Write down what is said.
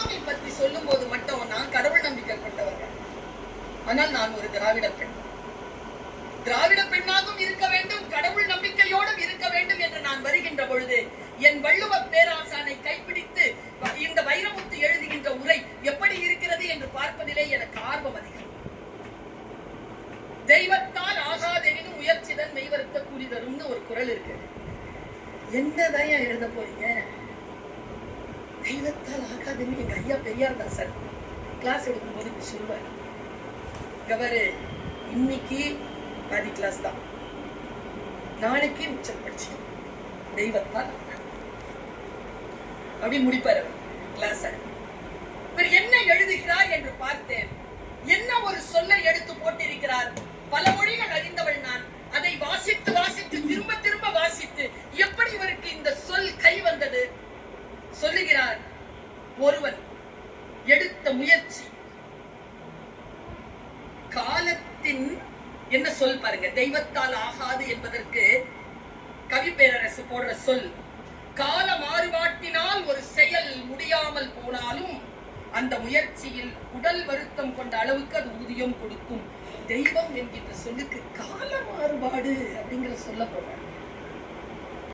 சாமி பற்றி சொல்லும் போது மட்டும் நான் கடவுள் நம்பிக்கை கொண்டவங்க. ஆனால் நான் ஒரு திராவிட பெண். திராவிட பெண்ணாகவும் இருக்க வேண்டும், கடவுள் நம்பிக்கையோடும் இருக்க வேண்டும் என்று நான் வருகின்ற பொழுது என் வள்ளுவ பேராசானை கைப்பிடித்து இந்த வைரமுத்து எழுதுகின்ற உரை எப்படி இருக்கிறது என்று பார்ப்பதிலே எனக்கு ஆர்வம் அதிகம். தெய்வத்தால் ஆகாதெனினும் முயற்சிதான் மெய்வருத்த கூலி தரும்னு ஒரு குறள் இருக்கு. என்னதான் எழுத போறீங்க? தெய்வத்தால் ஆகாதுன்னு எங்க ஐயா பெரியார் தாசர் கிளாஸ் எடுக்கும் போது சொல்லுவார். கவரு இன்னைக்கு பாதி கிளாஸ் தான், நாளைக்கு மிச்சம் படிச்சு தெய்வத்தால் அப்படி முடிப்பார் கிளாஸ். இவர் என்ன எழுதுகிறார் என்று பார்த்தேன். என்ன ஒரு சொல்லை எடுத்து போட்டிருக்கிறார். பல மொழிகள் அறிந்தவள் நான். அதை வாசித்து வாசித்து திரும்ப திரும்ப வாசித்து எப்படி இவருக்கு இந்த சொல் கை வந்தது? சொல்லுகிறார், ஒருவன் எடுத்த முயற்சி காலத்தின் என்ன சொல் பாருங்க. தெய்வத்தால் ஆகாது என்பதற்கு கவி பேரரசு போடுற சொல், கால மாறுபாட்டினால் ஒரு செயல் முடியாமல் போனாலும் அந்த முயற்சியில் உடல் வருத்தம் கொண்ட அளவுக்கு அது ஊதியம் கொடுக்கும். தெய்வம் என்கின்ற சொல்லுக்கு கால மாறுபாடு அப்படிங்கிற சொல்ல போறாங்க.